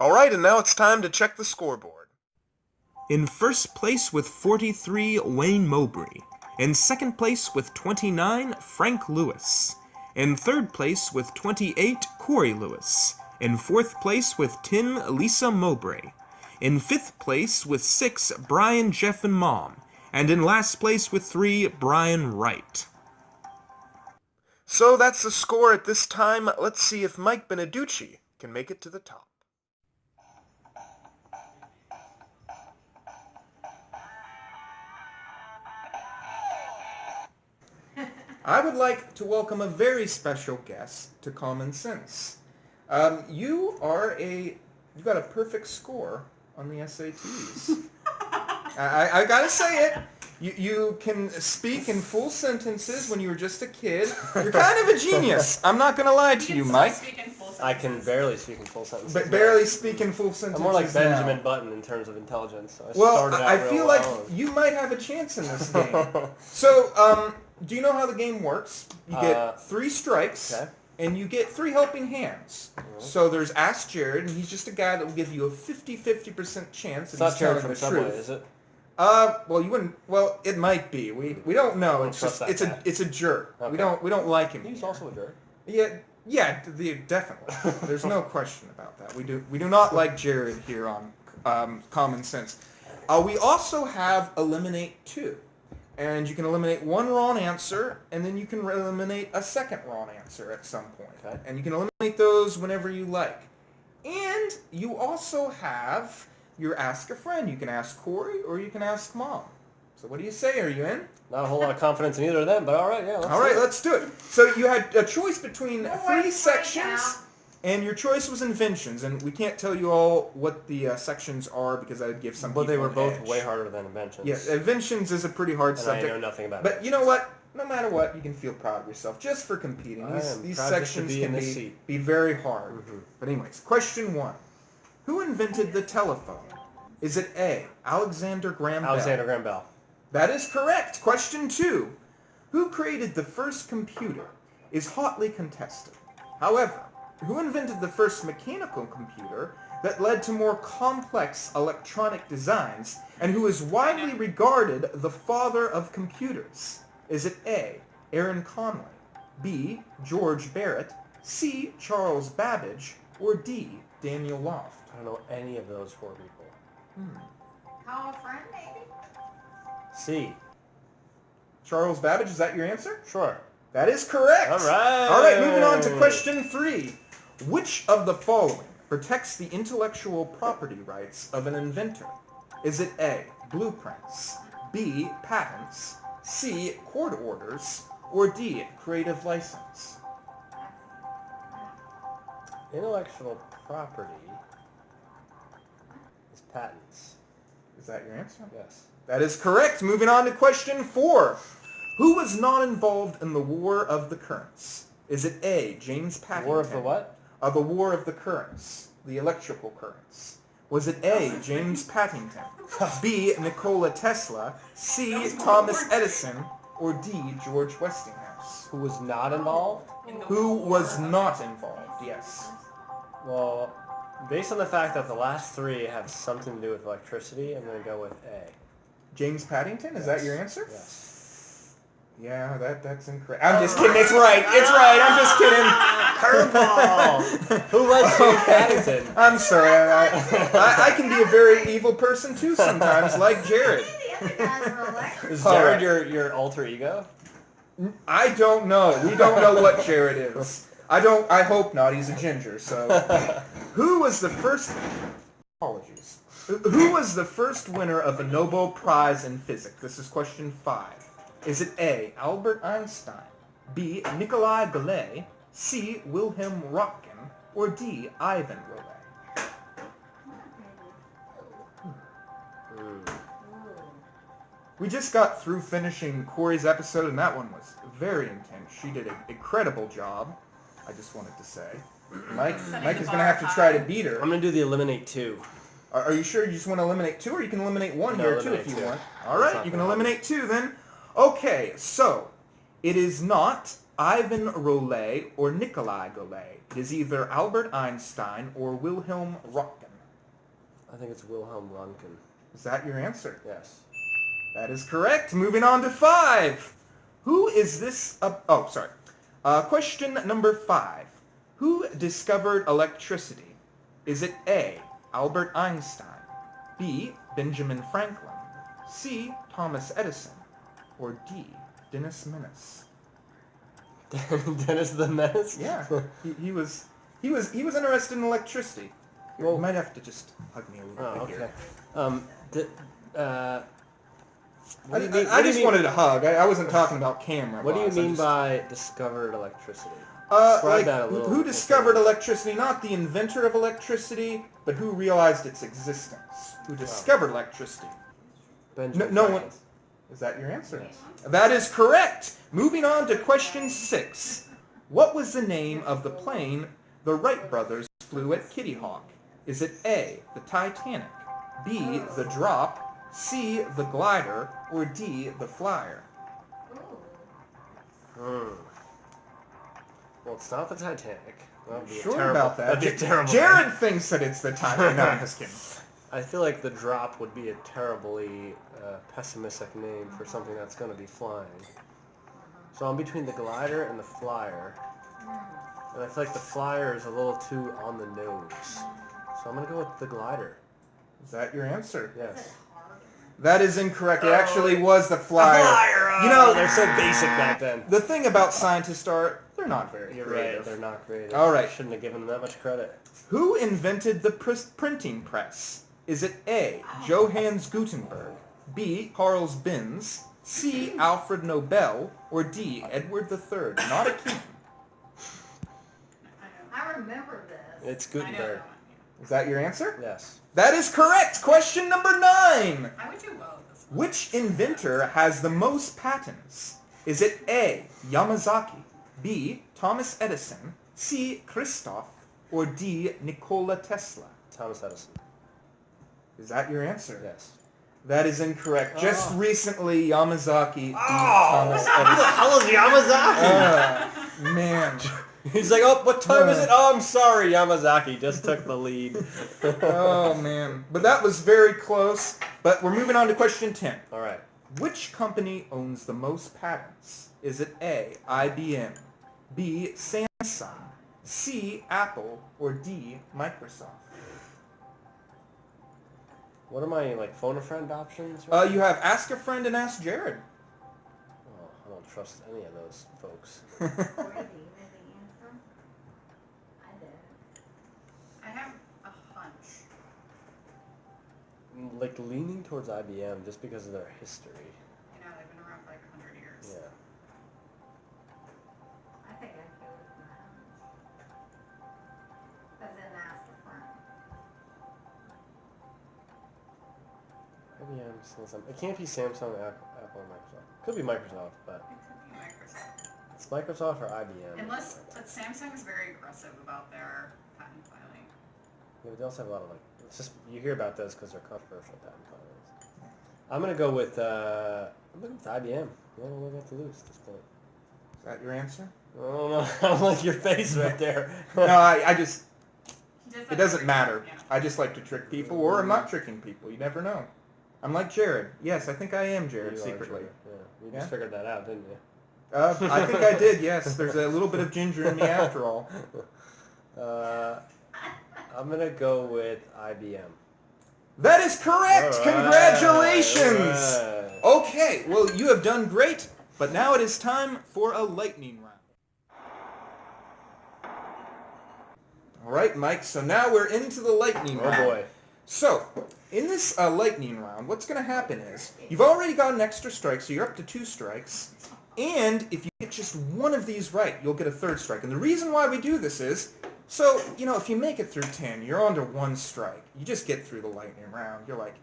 All right, and now it's time to check the scoreboard. In first place with 43, Wayne Mowbray. In second place with 29, Frank Lewis. In third place with 28, Corey Lewis. In fourth place with 10, Lisa Mowbray. In fifth place with 6, Brian, Jeff, and Mom. And in last place with 3, Brian Wright. So that's the score at this time. Let's see if Mike Beneduce can make it to the top. I would like to welcome a very special guest to Common Sense. You've got a perfect score on the SATs. I gotta say it. You can speak in full sentences when you were just a kid. You're kind of a genius. I'm not gonna lie to you, Mike. I can barely speak in full sentences. But barely speak in full sentences. I'm more like Benjamin now. Button in terms of intelligence. So I feel like you might have a chance in this game. So, do you know how the game works? You get 3 strikes, okay. and you get 3 helping hands. Mm-hmm. So there's Ask Jared, and he's just a guy that will give you a 50% chance it's that not he's Jared telling from the Subway, truth. is it? Well, you wouldn't. Well, it might be. We don't know. It's just it's a jerk. Okay. We don't like him. He's also a jerk. Yeah, definitely. There's no question about that. We do not like Jared here on Common Sense. We also have Eliminate 2. And you can eliminate 1 wrong answer, and then you can eliminate a second wrong answer at some point. Okay. And you can eliminate those whenever you like. And you also have your Ask a Friend. You can ask Corey or you can ask Mom. So what do you say? Are you in? Not a whole lot of confidence in either of them, but all right, yeah. Let's do it. So you had a choice between 3 sections, and your choice was Inventions. And we can't tell you all what the sections are because I'd give some. But they were an both edge. way harder than Inventions. Yeah, Inventions is a pretty hard and subject. I know nothing about it. But you know what? No matter what, you can feel proud of yourself just for competing. These sections can be very hard. Mm-hmm. But anyways, question 1. Who invented the telephone? Is it A, Alexander Graham Belle? Alexander Graham Belle. That is correct. Question 2. Who created the first computer is hotly contested. However, who invented the first mechanical computer that led to more complex electronic designs and who is widely regarded the father of computers? Is it A, Aaron Conway, B, George Barrett, C, Charles Babbage, or D, Daniel Loft? I don't know any of those 4 people. Call a friend, maybe? C. Charles Babbage, is that your answer? Sure. That is correct. All right. All right, moving on to question 3. Which of the following protects the intellectual property rights of an inventor? Is it A, blueprints, B, patents, C, court orders, or D, creative license? Intellectual property is patents. Is that your answer? Yes. That is correct. Moving on to question 4. Who was not involved in the War of the Currents? Is it A, James Paddington? War of the what? The War of the Currents, the electrical currents. Was it A, James Paddington, B, Nikola Tesla, C, Thomas Edison, or D, George Westinghouse? Who was not involved? Who was not involved, yes. Well, based on the fact that the last 3 have something to do with electricity, I'm going to go with A. James Paddington, is that your answer? Yes. Yeah, that's incorrect. I'm just kidding. It's right. It's right. I'm just kidding. Curveball. Who was James Paddington? I'm sorry. I can be a very evil person too sometimes, like Jared. The other guys were electric. Is Jared your alter ego? I don't know. We don't know what Jared is. I hope not. He's a ginger. So, who was the first? Apologies. Who was the first winner of the Nobel Prize in Physics? This is question 5. Is it A, Albert Einstein, B, Nikolai Galilei, C, Wilhelm Röntgen, or D, Ivan Röntgen? We just got through finishing Corey's episode, and that one was very intense. She did an incredible job, I just wanted to say. Mike is going to have to try to beat her. I'm going to do the eliminate 2. Are you sure you just want to eliminate 2, or you can eliminate 1 here too if you want? All right, you can eliminate 2 then. Okay, so it is not Ivan Röntgen or Nikolai Galilei. It is either Albert Einstein or Wilhelm Röntgen. I think it's Wilhelm Röntgen. Is that your answer? Yes. That is correct. Moving on to 5. Who is this? Question number 5. Who discovered electricity? Is it A, Albert Einstein, B, Benjamin Franklin, C, Thomas Edison, or D, Dennis Menace? Dennis the Menace? Yeah, he was interested in electricity. You might have to just hug me a little bit here. I just wanted a hug. I wasn't talking about camera. What do you boss. mean by discovered electricity? Describe that a little. Who discovered electricity? Not the inventor of electricity, but who realized its existence. Who discovered electricity? Benjamin No Franklin. one. Is that your answer? That is correct. Moving on to question 6. What was the name of the plane the Wright brothers flew at Kitty Hawk? Is it A, the Titanic, B, the Drop, C, the Glider, or D, the Flyer? Well, it's not the Titanic. That'd be Sure terrible, about that? That'd be a terrible. Jared thinks that it's the Titanic. No, I'm just kidding. I feel like the Drop would be a terribly pessimistic name for something that's going to be flying. So I'm between the Glider and the Flyer. And I feel like the Flyer is a little too on the nose. So I'm going to go with the Glider. Is that your answer? Yes. That is incorrect. It actually was the Flyer. You know, they're so basic back then. the thing about scientists are, they're not very You're creative. right, they're not creative. All right. Shouldn't have given them that much credit. Who invented the printing press? Is it A, Johannes Gutenberg, B, Carl Benz, C, Alfred Nobel, or D, Edward III? Not a king. I remember this. It's Gutenberg. Is that your answer? Yes. That is correct. Question number 9. I would do both. Which inventor has the most patents? Is it A, Yamazaki, B, Thomas Edison, C, Christoph, or D, Nikola Tesla? Thomas Edison. Is that your answer? Yes. That is incorrect. Just recently, Yamazaki beat Thomas Who the Edison. hell is Yamazaki? Man. He's like, oh, what time is it? Oh, I'm sorry, Yamazaki just took the lead. Oh, man. But that was very close. But we're moving on to question 10. All right. Which company owns the most patents? Is it A, IBM, B, Samsung, C, Apple, or D, Microsoft? What are my, phone a friend options? You have Ask a Friend and Ask Jared. Oh, I don't trust any of those folks. Where did you know the answer? I did. I have a hunch. Leaning towards IBM just because of their history. You know, they've been around for 100 years. Yeah. I think I'd go with my hunch. As in ask a friend. IBM, Samsung. It can't be Samsung, Apple, or Microsoft. Could be Microsoft, but It could be Microsoft. it's Microsoft or IBM. But Samsung is very aggressive about their patent filing. Yeah, but they also have a lot of it's just you hear about those because they're controversial patent filings. I'm gonna go with IBM. I don't know what I got to lose at this point. Is that your answer? I don't know. I like your face right there. No, I just... Just It doesn't matter. I just like to trick people, or I'm not tricking people. You never know. I'm like Jared. Yes, I think I am Jared You are secretly. Jared. Yeah, you just figured that out, didn't you? I think I did, yes. There's a little bit of ginger in me after all. I'm gonna go with IBM. That is correct! All right, Congratulations! all right. Okay, well, you have done great, but now it is time for a lightning round. All right, Mike, so now we're into the lightning round. Oh boy. So, in this lightning round, what's going to happen is, you've already got an extra strike, so you're up to 2 strikes, and if you get just one of these right, you'll get a 3rd strike. And the reason why we do this is, so, if you make it through 10, you're on to 1 strike. You just get through the lightning round. You're like,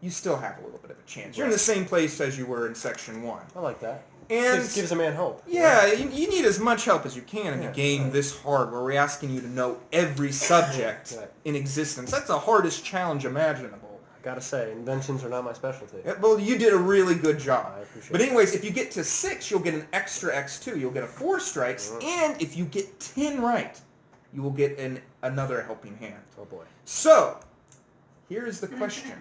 you still have a little bit of a chance. You're in the same place as you were in Section 1. I like that. And Gives a man hope. yeah, you need as much help as you can in a game this hard, where we're asking you to know every subject in existence. That's the hardest challenge imaginable. I gotta say, inventions are not my specialty. Yeah, well, you did a really good job. I appreciate But anyways, if you get to 6, you'll get an extra X2. You'll get a 4 strikes, and if you get 10 right, you will get another helping hand. Oh boy. So, here is the question.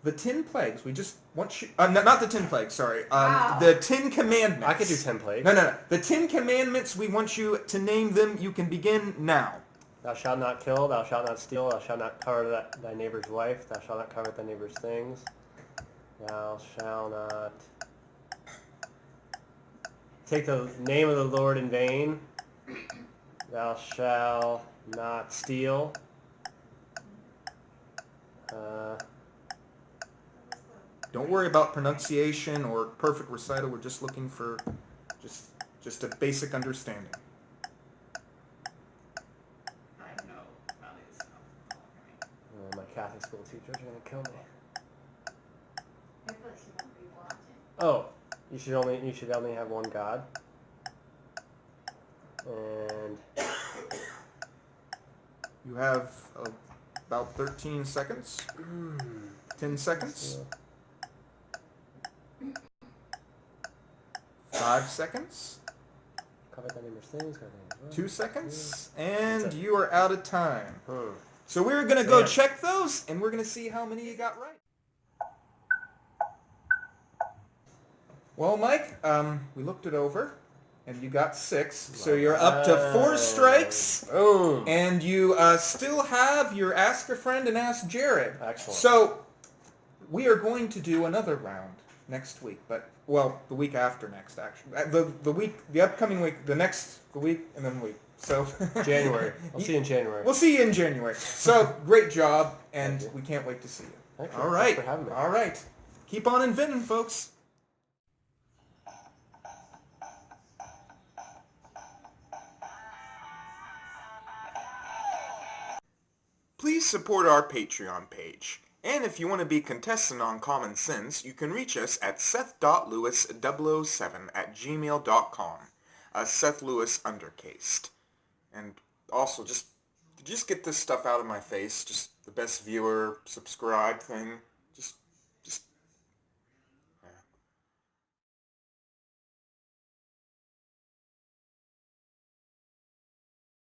The 10 plagues, we just want you... not the 10 plagues, sorry. The 10 commandments. I could do 10 plagues. No. The 10 commandments, we want you to name them. You can begin now. Thou shalt not kill, thou shalt not steal, thou shalt not covet thy neighbor's wife, thou shalt not covet thy neighbor's things, thou shalt not take the name of the Lord in vain, thou shalt not steal, Don't worry about pronunciation or perfect recital. We're just looking for just a basic understanding. I know about it, so. my Catholic school teachers are going to kill me. Hopefully she won't be watching. Oh, you should only have one God. And You have about 13 seconds. 10 seconds. 5 seconds. covet thy neighbor's things, covet thy neighbor's wife. 2 seconds. And you are out of time. Hmm. So we're going to go Damn. check those, and we're going to see how many you got right. Well, Mike, we looked it over, and you got 6. So you're up to 4 strikes, Boom. and you still have your Ask a Friend and Ask Jared. Excellent. So we are going to do another round next week, but, well, the week after next, actually. The upcoming week, the week, and then the week. So January. I'll see you in January. We'll see you in January. So, great job, and Thank you. we can't wait to see you. Thank you. All right. Thanks for having me. All right. Keep on inventing, folks. Please support our Patreon page. And if you want to be contestant on Common Sense, you can reach us at seth.lewis007@gmail.com. Seth Lewis undercased. And also, just get this stuff out of my face. Just the best viewer, subscribe thing.